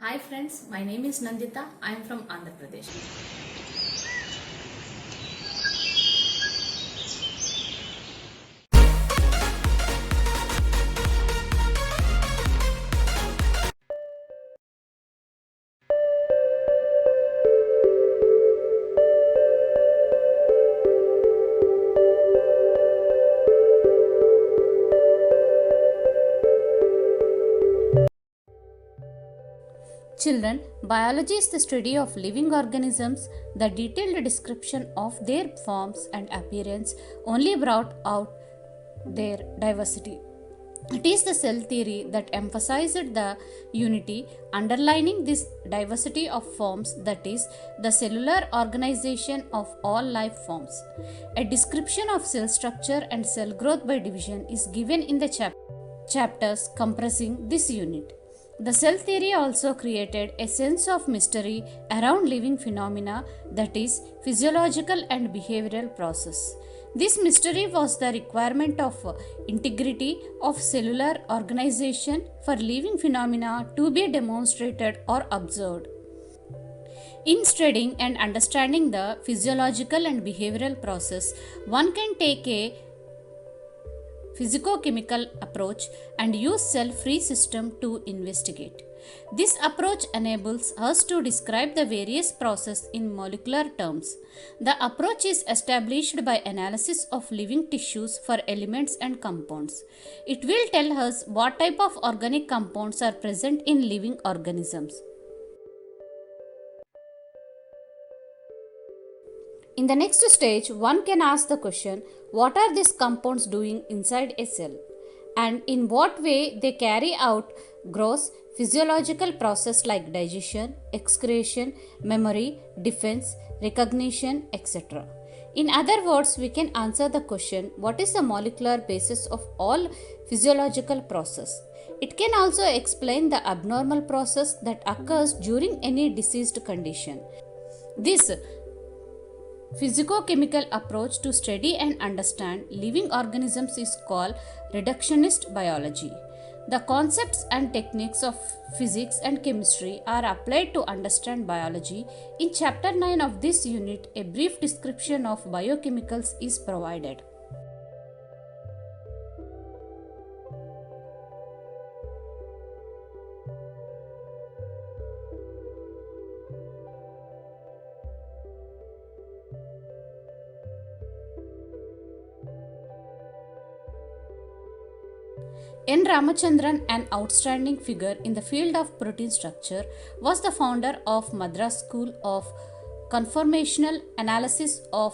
Hi friends, my name is Nandita. I am from Andhra Pradesh. Children, biology is the study of living organisms. The detailed description of their forms and appearance only brought out their diversity. It is the cell theory that emphasized the unity underlining this diversity of forms, that is, the cellular organization of all life forms. A description of cell structure and cell growth by division is given in the chapters comprising this unit. The cell theory also created a sense of mystery around living phenomena, that is, physiological and behavioral process. This mystery was the requirement of integrity of cellular organization for living phenomena to be demonstrated or observed. In studying and understanding the physiological and behavioral process, one can take a physicochemical approach and use cell-free system to investigate. This approach enables us to describe the various processes in molecular terms. The approach is established by analysis of living tissues for elements and compounds. It will tell us what type of organic compounds are present in living organisms. In the next stage, one can ask the question, what are these compounds doing inside a cell? And in what way they carry out gross physiological process like digestion, excretion, memory, defense, recognition, etc. In other words, we can answer the question, what is the molecular basis of all physiological process? It can also explain the abnormal process that occurs during any diseased condition. This physicochemical approach to study and understand living organisms is called reductionist biology. The concepts and techniques of physics and chemistry are applied to understand biology. In chapter 9 of this unit, a brief description of biochemicals is provided. N. Ramachandran, an outstanding figure in the field of protein structure, was the founder of Madras School of Conformational Analysis of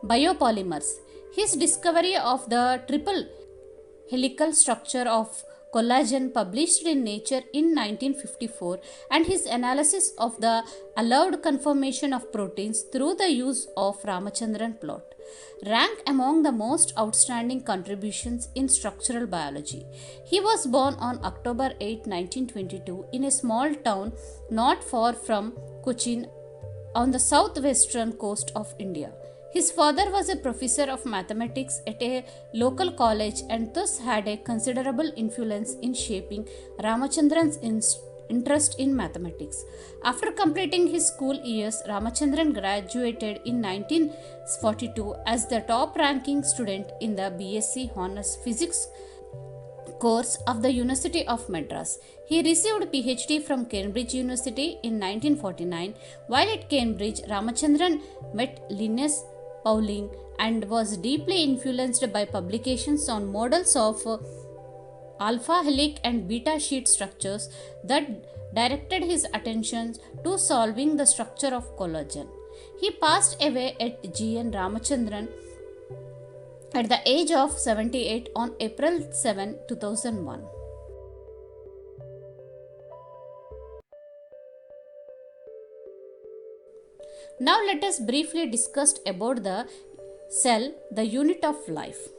Biopolymers. His discovery of the triple helical structure of collagen, published in Nature in 1954, and his analysis of the allowed conformation of proteins through the use of Ramachandran plot rank among the most outstanding contributions in structural biology. He was born on October 8, 1922 in a small town not far from Cochin on the southwestern coast of India. His father was a professor of mathematics at a local college and thus had a considerable influence in shaping Ramachandran's interest in mathematics. After completing his school years, Ramachandran graduated in 1942 as the top ranking student in the BSc Honours Physics course of the University of Madras. He received PhD from Cambridge University in 1949. While at Cambridge, Ramachandran met Linus Pauling and was deeply influenced by publications on models of alpha helix and beta sheet structures that directed his attention to solving the structure of collagen. He passed away at GN Ramachandran at the age of 78 on April 7, 2001. Now let us briefly discuss about the cell, the unit of life.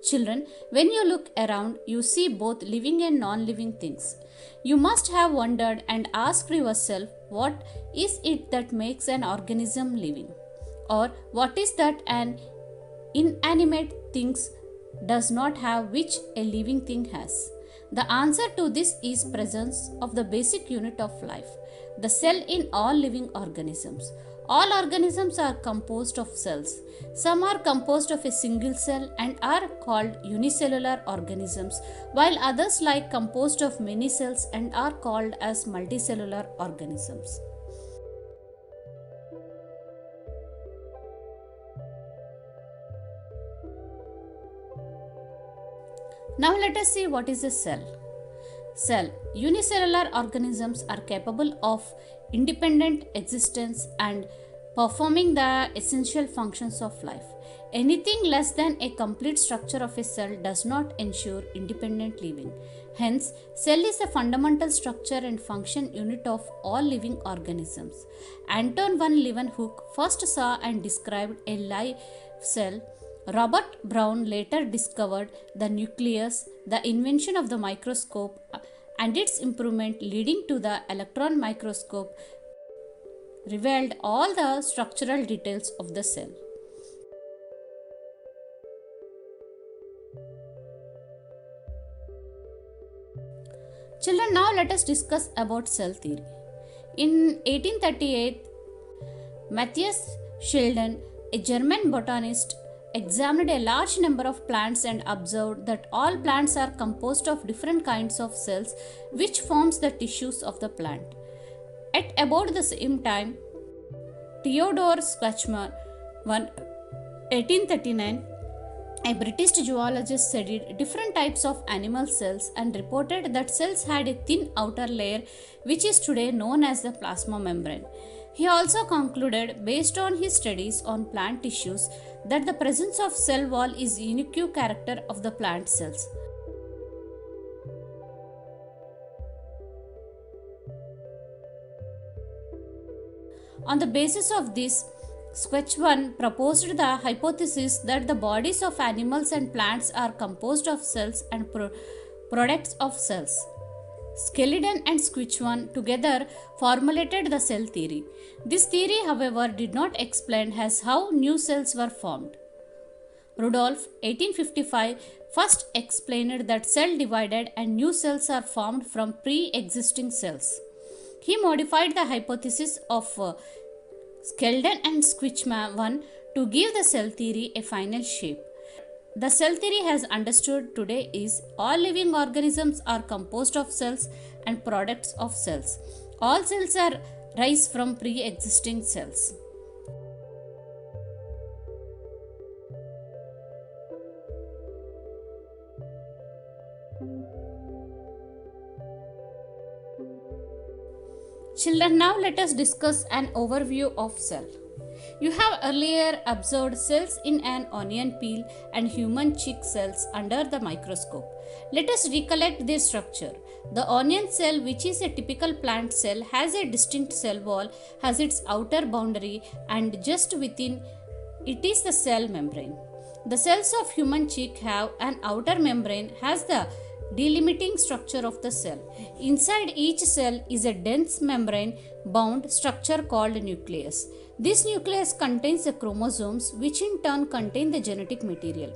Children, when you look around, you see both living and non-living things. You must have wondered and asked yourself, what is it that makes an organism living? Or what is that an inanimate thing does not have which a living thing has? The answer to this is presence of the basic unit of life, the cell in all living organisms. All organisms are composed of cells. Some are composed of a single cell and are called unicellular organisms, while others like composed of many cells and are called as multicellular organisms. Now let us see what is a cell. Cell. Unicellular organisms are capable of independent existence and performing the essential functions of life. Anything less than a complete structure of a cell does not ensure independent living. Hence, cell is the fundamental structure and function unit of all living organisms. Anton van Leeuwenhoek first saw and described a live cell. Robert Brown later discovered the nucleus, the invention of the microscope, and its improvement leading to the electron microscope revealed all the structural details of the cell. Children, now let us discuss about cell theory. In 1838, Matthias Schleiden, a German botanist, examined a large number of plants and observed that all plants are composed of different kinds of cells which forms the tissues of the plant. At about the same time, Theodore Schwarzman, 1839, a British zoologist studied different types of animal cells and reported that cells had a thin outer layer which is today known as the plasma membrane. He also concluded, based on his studies on plant tissues, that the presence of cell wall is unique character of the plant cells. On the basis of this, Schwarzman proposed the hypothesis that the bodies of animals and plants are composed of cells and products of cells. Schleiden and Schwarzman together formulated the cell theory. This theory, however, did not explain how new cells were formed. Rudolph, 1855, first explained that cell divided and new cells are formed from pre-existing cells. He modified the hypothesis of Schleiden and Schwarzman to give the cell theory a final shape. The cell theory as understood today is all living organisms are composed of cells and products of cells. All cells are rise from pre-existing cells. Children, now let us discuss an overview of cell. You have earlier observed cells in an onion peel and human cheek cells under the microscope. Let us recollect their structure. The onion cell, which is a typical plant cell, has a distinct cell wall, has its outer boundary, and just within it is the cell membrane. The cells of human cheek have an outer membrane, has the delimiting structure of the cell. Inside each cell is a dense membrane bound structure called nucleus. This nucleus contains the chromosomes, which in turn contain the genetic material,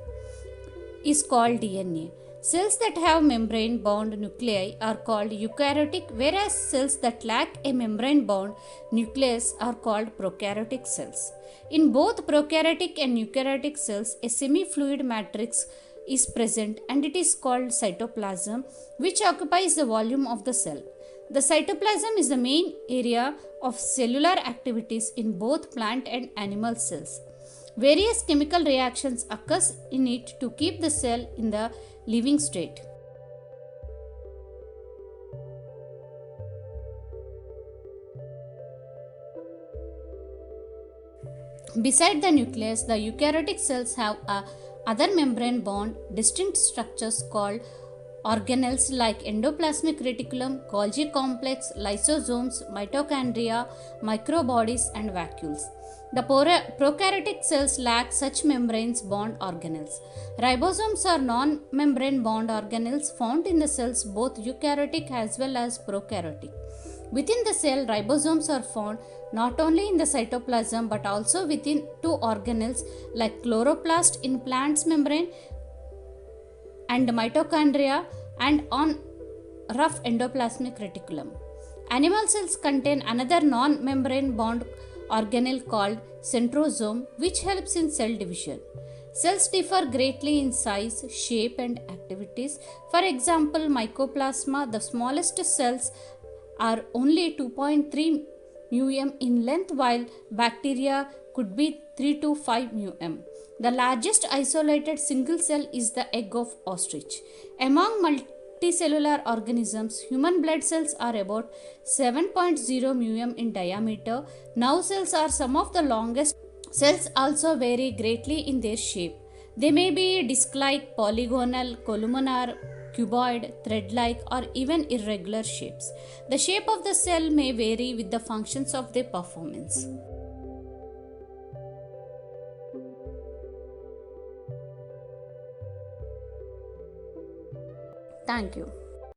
is called DNA. Cells that have membrane bound nuclei are called eukaryotic, whereas cells that lack a membrane bound nucleus are called prokaryotic cells. In both prokaryotic and eukaryotic cells, a semi-fluid matrix is present and it is called cytoplasm, which occupies the volume of the cell. The cytoplasm is the main area of cellular activities in both plant and animal cells. Various chemical reactions occur in it to keep the cell in the living state. Beside the nucleus, the eukaryotic cells have other membrane bound distinct structures called organelles like endoplasmic reticulum, Golgi complex, lysosomes, mitochondria, microbodies, and vacuoles. The prokaryotic cells lack such membranes bound organelles. Ribosomes are non-membrane bound organelles found in the cells both eukaryotic as well as prokaryotic. Within the cell, ribosomes are found not only in the cytoplasm but also within two organelles like chloroplast in plant's membrane and mitochondria and on rough endoplasmic reticulum. Animal cells contain another non-membrane bound organelle called centrosome, which helps in cell division. Cells differ greatly in size, shape, and activities. For example, mycoplasma, the smallest cells, are only 2.3 μm in length, while bacteria could be 3 to 5 μm. The largest isolated single cell is the egg of ostrich. Among multicellular organisms, human blood cells are about 7.0 μm in diameter. Nerve cells are some of the longest. Cells also vary greatly in their shape. They may be disc-like, polygonal, columnar, cuboid, thread-like, or even irregular shapes. The shape of the cell may vary with the functions of their performance. Thank you.